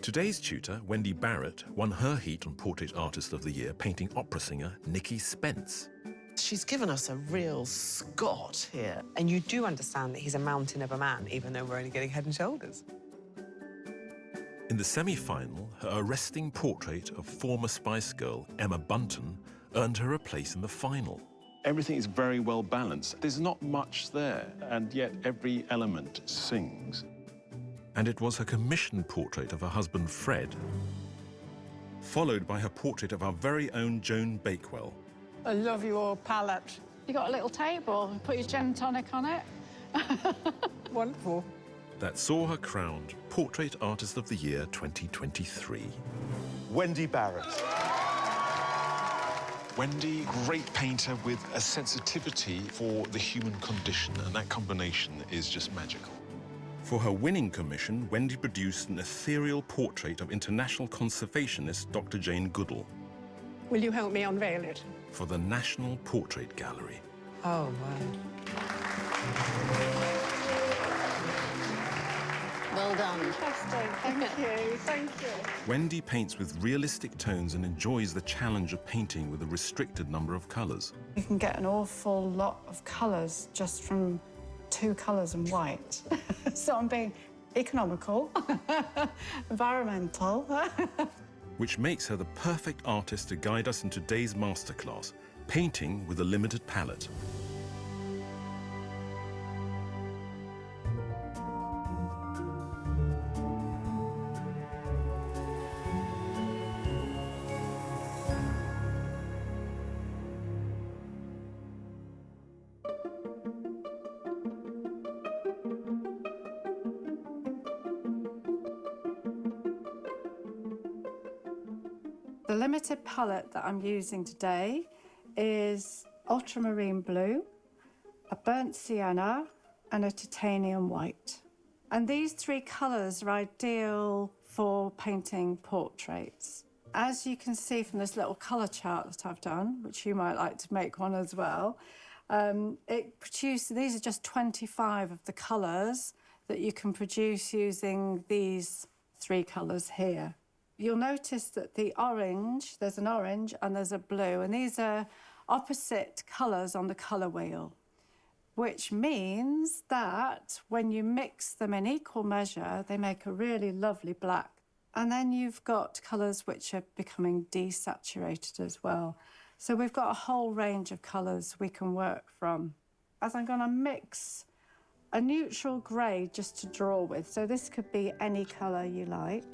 Today's tutor, Wendy Barrett, won her heat on Portrait Artist of the Year painting opera singer Nikki Spence. She's given us a real Scot here. And you do understand that he's a mountain of a man, even though we're only getting head and shoulders. In the semi-final, her arresting portrait of former Spice Girl Emma Bunton earned her a place in the final. Everything is very well balanced. There's not much there, and yet every element sings. And it was her commissioned portrait of her husband Fred, followed by her portrait of our very own Joan Bakewell. I love your palette. You got a little table, put your gin and tonic on it. Wonderful. That saw her crowned Portrait Artist of the Year 2023. Wendy Barrett. Wendy, great painter with a sensitivity for the human condition, and that combination is just magical. For her winning commission, Wendy produced an ethereal portrait of international conservationist Dr. Jane Goodall Will you help me unveil it? for the National Portrait Gallery. Oh, wow. Well done. Fantastic. Thank you. Thank you. Wendy paints with realistic tones and enjoys the challenge of painting with a restricted number of colours. You can get an awful lot of colours just from 2 colours and white. So I'm being economical, environmental. Which makes her the perfect artist to guide us in today's masterclass, painting with a limited palette. The limited palette that I'm using today is ultramarine blue, a burnt sienna, and a titanium white. And these 3 colours are ideal for painting portraits. As you can see from this little colour chart that I've done, which you might like to make one as well, these are just 25 of the colours that you can produce using these 3 colours here. You'll notice that the orange, there's an orange and there's a blue, and these are opposite colours on the colour wheel, which means that when you mix them in equal measure, they make a really lovely black. And then you've got colours which are becoming desaturated as well. So we've got a whole range of colours we can work from. As I'm going to mix a neutral grey just to draw with, so this could be any colour you like.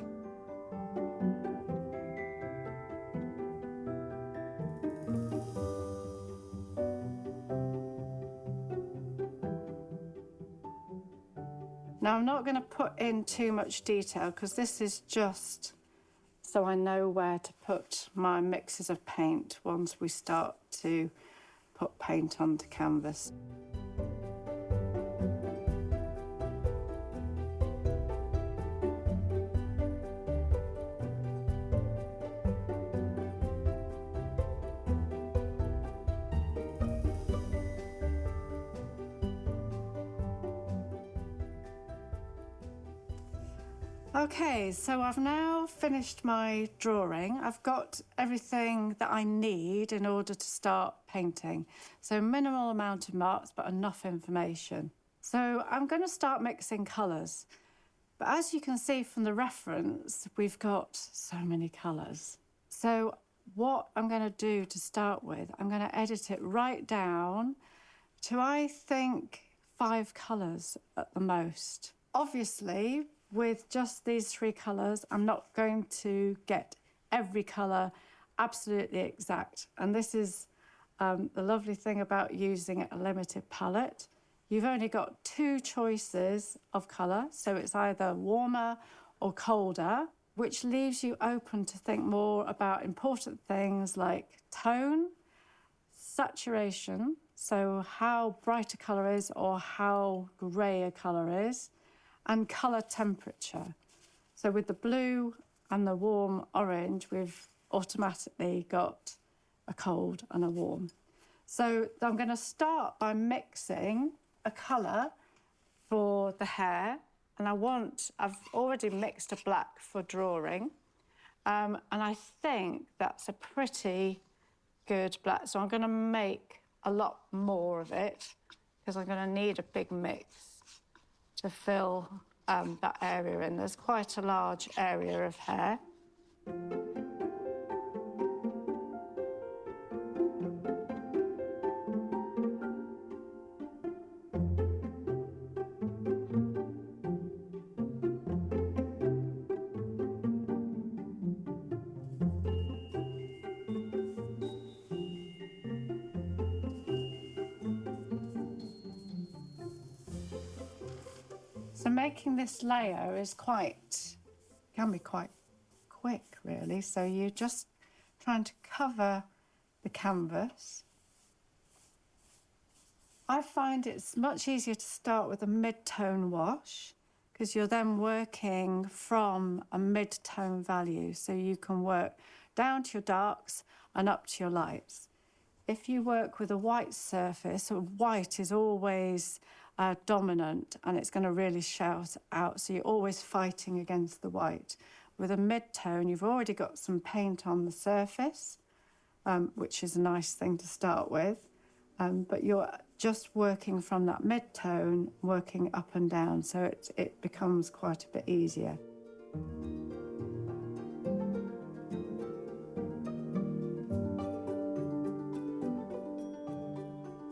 Now, I'm not going to put in too much detail because this is just so I know where to put my mixes of paint once we start to put paint onto canvas. Okay, so I've now finished my drawing. I've got everything that I need in order to start painting. So minimal amount of marks, but enough information. So I'm going to start mixing colours. But as you can see from the reference, we've got so many colours. So what I'm going to do to start with, I'm going to edit it right down to, I think, 5 colours at the most. Obviously, with just these 3 colours, I'm not going to get every colour absolutely exact. And this is the lovely thing about using a limited palette. You've only got 2 choices of colour, so it's either warmer or colder, which leaves you open to think more about important things like tone, saturation, so how bright a colour is or how grey a colour is, and colour temperature. So with the blue and the warm orange, we've automatically got a cold and a warm. So I'm going to start by mixing a colour for the hair, And I've already mixed a black for drawing. And I think that's a pretty good black. So I'm going to make a lot more of it because I'm going to need a big mix to fill that area in. There's quite a large area of hair. So making this layer can be quite quick, really. So you're just trying to cover the canvas. I find it's much easier to start with a mid-tone wash because you're then working from a mid-tone value. So you can work down to your darks and up to your lights. If you work with a white surface, so white is always dominant and it's going to really shout out, so you're always fighting against the white. With a mid-tone, you've already got some paint on the surface, which is a nice thing to start with, but you're just working from that mid-tone, working up and down, so it becomes quite a bit easier.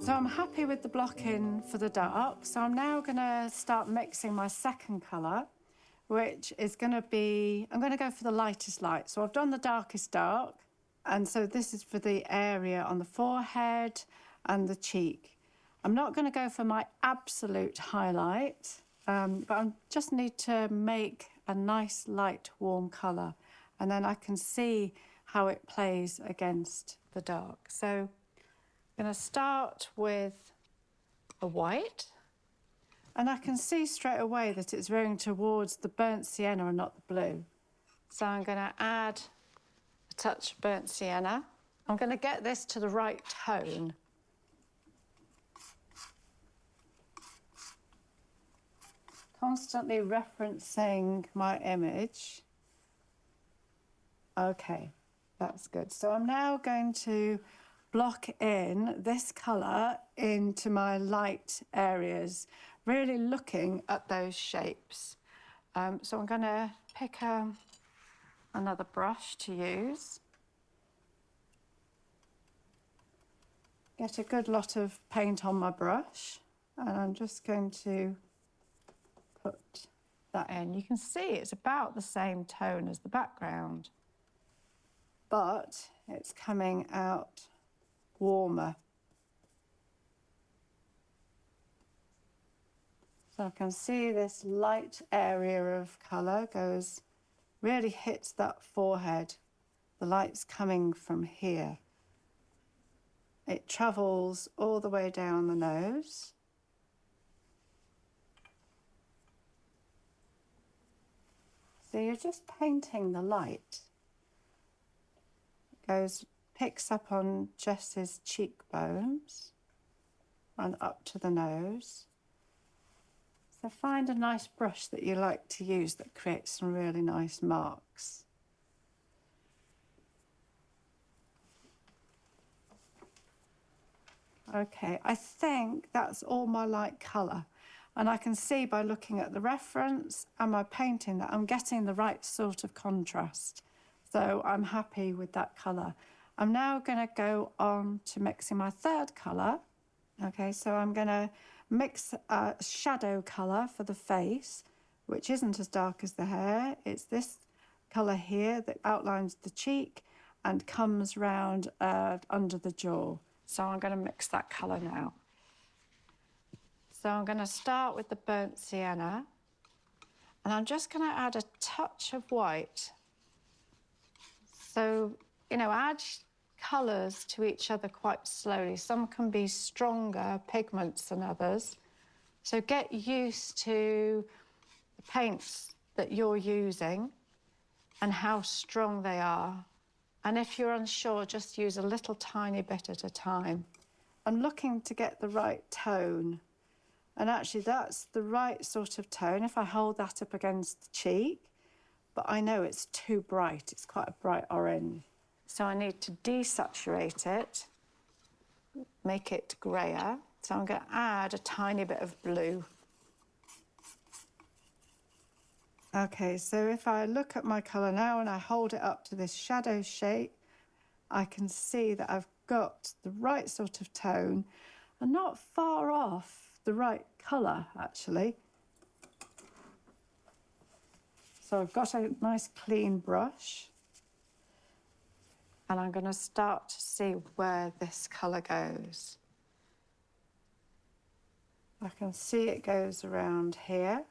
So I'm happy with the blocking for the dark. So I'm now going to start mixing my second colour, which is going to be, I'm going to go for the lightest light. So I've done the darkest dark, and so this is for the area on the forehead and the cheek. I'm not going to go for my absolute highlight, but I just need to make a nice light warm colour, and then I can see how it plays against the dark. So I'm going to start with a white, and I can see straight away that it's veering towards the burnt sienna and not the blue. So I'm going to add a touch of burnt sienna. I'm going to get this to the right tone. Constantly referencing my image. Okay, that's good. So I'm now going to block in this colour into my light areas, really looking at those shapes. So I'm going to pick another brush to use. Get a good lot of paint on my brush, and I'm just going to put that in. You can see it's about the same tone as the background, but it's coming out warmer. So I can see this light area of colour really hits that forehead. The light's coming from here. It travels all the way down the nose. So you're just painting the light. It picks up on Jess's cheekbones and up to the nose. So find a nice brush that you like to use that creates some really nice marks. Okay, I think that's all my light colour. And I can see by looking at the reference and my painting that I'm getting the right sort of contrast. So I'm happy with that colour. I'm now going to go on to mixing my third colour. Okay, so I'm going to mix a shadow colour for the face, which isn't as dark as the hair. It's this colour here that outlines the cheek and comes round under the jaw. So I'm going to mix that colour now. So I'm going to start with the burnt sienna, and I'm just going to add a touch of white. So, you know, add colours to each other quite slowly. Some can be stronger pigments than others. So get used to the paints that you're using and how strong they are. And if you're unsure, just use a little tiny bit at a time. I'm looking to get the right tone. And actually that's the right sort of tone if I hold that up against the cheek, but I know it's too bright. It's quite a bright orange. So I need to desaturate it, make it greyer. So I'm going to add a tiny bit of blue. Okay, so if I look at my colour now and I hold it up to this shadow shape, I can see that I've got the right sort of tone and not far off the right colour, actually. So I've got a nice clean brush and I'm going to start to see where this colour goes. I can see it goes around here.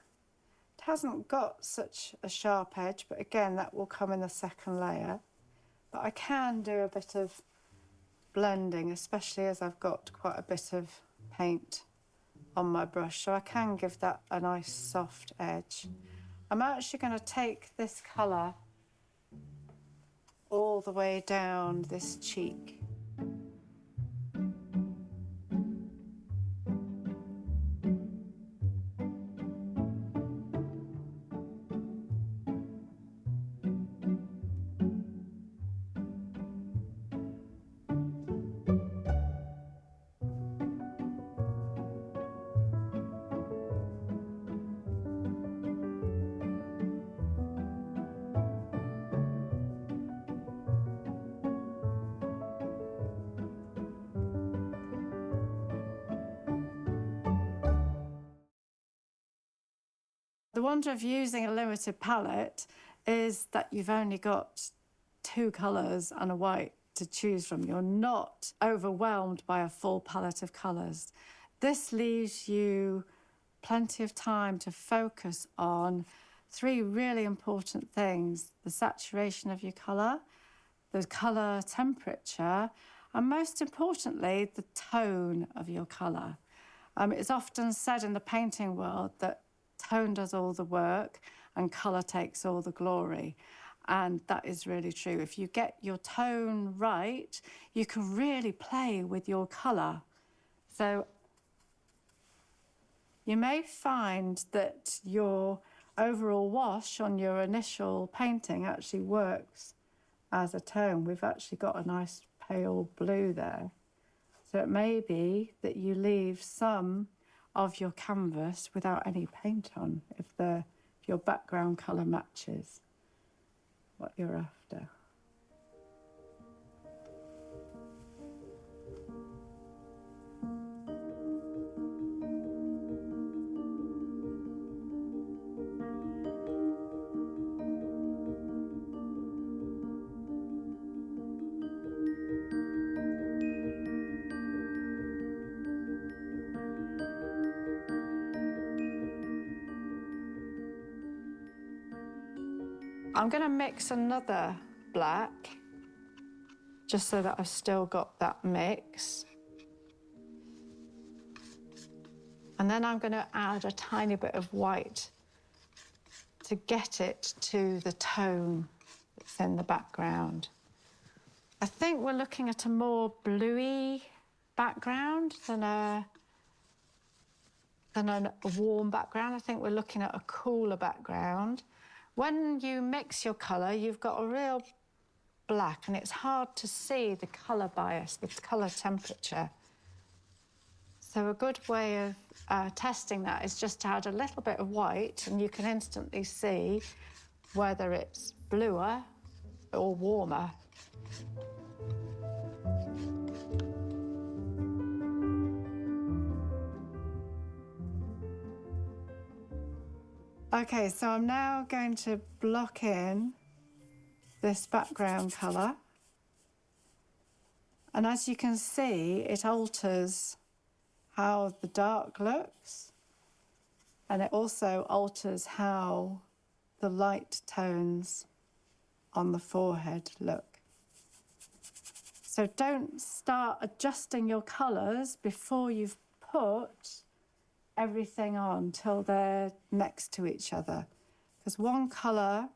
It hasn't got such a sharp edge, but again, that will come in the second layer. But I can do a bit of blending, especially as I've got quite a bit of paint on my brush, so I can give that a nice soft edge. I'm actually going to take this colour all the way down this cheek. The wonder of using a limited palette is that you've only got 2 colours and a white to choose from. You're not overwhelmed by a full palette of colours. This leaves you plenty of time to focus on 3 really important things: the saturation of your colour, the colour temperature, and most importantly, the tone of your colour. It's often said in the painting world that tone does all the work and colour takes all the glory. And that is really true. If you get your tone right, you can really play with your colour. So you may find that your overall wash on your initial painting actually works as a tone. We've actually got a nice pale blue there. So it may be that you leave some of your canvas without any paint on if your background colour matches what you're after. I'm going to mix another black, just so that I've still got that mix. And then I'm going to add a tiny bit of white to get it to the tone that's in the background. I think we're looking at a more bluey background than a warm background. I think we're looking at a cooler background. When you mix your colour, you've got a real black, and it's hard to see the colour bias, the colour temperature. So a good way of testing that is just to add a little bit of white, and you can instantly see whether it's bluer or warmer. Okay, so I'm now going to block in this background colour. And as you can see, it alters how the dark looks, and it also alters how the light tones on the forehead look. So don't start adjusting your colours before you've put everything on till they're next to each other, because one colour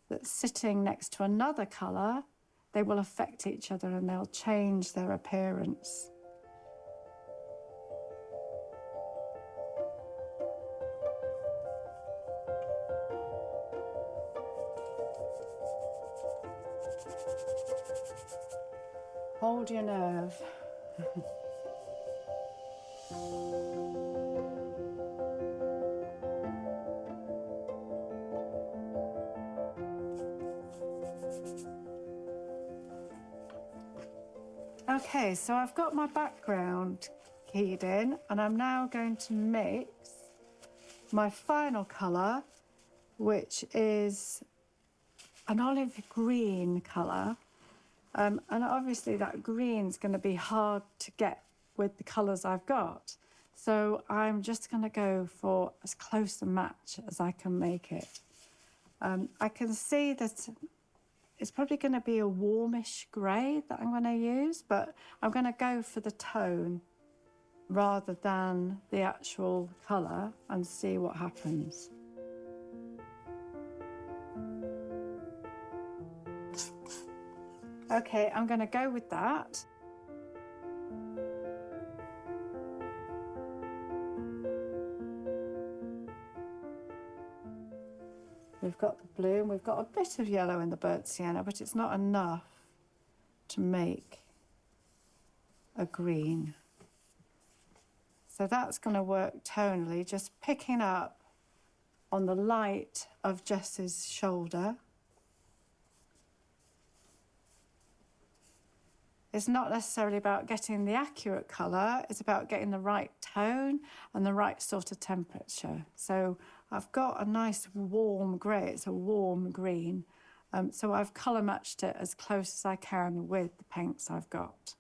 that's sitting next to another colour, they will affect each other and they'll change their appearance. Hold your nerve. Okay, so I've got my background keyed in, and I'm now going to mix my final colour, which is an olive green colour. And obviously that green's going to be hard to get with the colours I've got. So I'm just going to go for as close a match as I can make it. I can see that it's probably going to be a warmish grey that I'm going to use, but I'm going to go for the tone rather than the actual colour and see what happens. Okay, I'm going to go with that. We've got the blue and we've got a bit of yellow in the burnt sienna, but it's not enough to make a green. So that's going to work tonally, just picking up on the light of Jess's shoulder. It's not necessarily about getting the accurate colour, it's about getting the right tone and the right sort of temperature. So I've got a nice warm grey, it's a warm green. So I've colour matched it as close as I can with the paints I've got.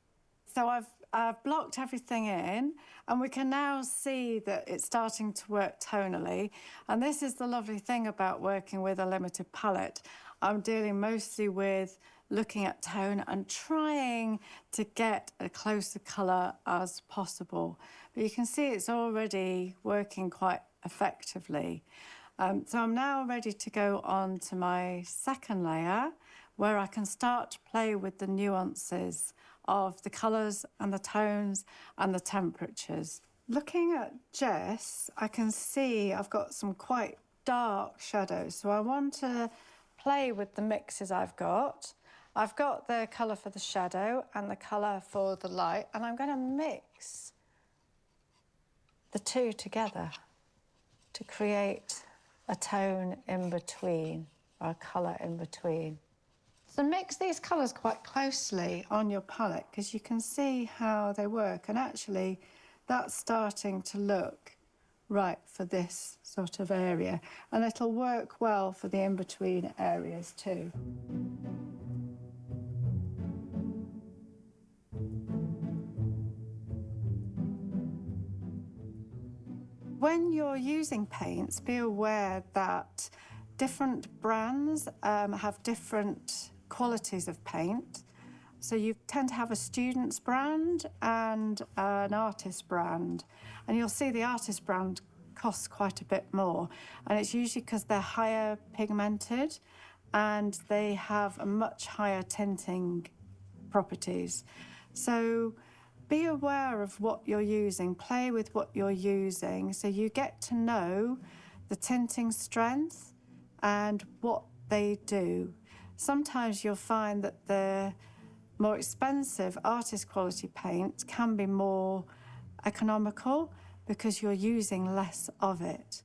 So I've blocked everything in, and we can now see that it's starting to work tonally. And this is the lovely thing about working with a limited palette. I'm dealing mostly with looking at tone and trying to get a closer colour as possible. But you can see it's already working quite effectively. So I'm now ready to go on to my second layer, where I can start to play with the nuances of the colours and the tones and the temperatures. Looking at Jess, I can see I've got some quite dark shadows, so I want to play with the mixes I've got. I've got the colour for the shadow and the colour for the light, and I'm going to mix the two together to create a tone in between, or a colour in between. So mix these colours quite closely on your palette, because you can see how they work, and actually that's starting to look right for this sort of area, and it'll work well for the in-between areas too. When you're using paints, be aware that different brands have different qualities of paint. So you tend to have a student's brand and an artist brand. And you'll see the artist brand costs quite a bit more. And it's usually because they're higher pigmented and they have a much higher tinting properties. So be aware of what you're using, play with what you're using, so you get to know the tinting strength and what they do. Sometimes you'll find that the more expensive artist quality paint can be more economical because you're using less of it.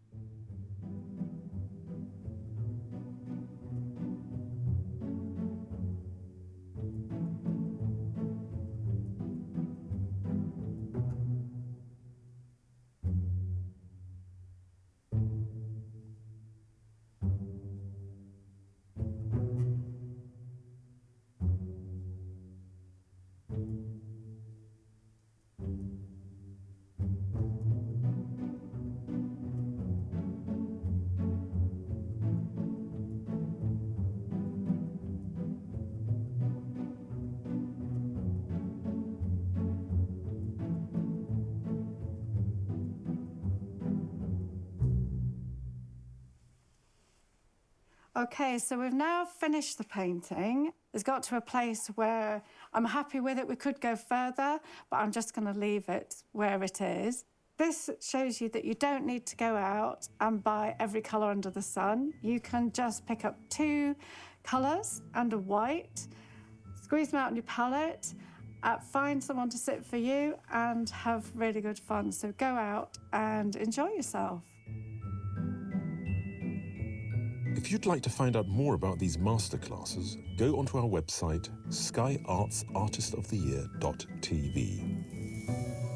Okay, so we've now finished the painting. It's got to a place where I'm happy with it. We could go further, but I'm just going to leave it where it is. This shows you that you don't need to go out and buy every colour under the sun. You can just pick up 2 colours and a white, squeeze them out on your palette, find someone to sit for you and have really good fun. So go out and enjoy yourself. If you'd like to find out more about these masterclasses, go onto our website, skyartsartistoftheyear.tv.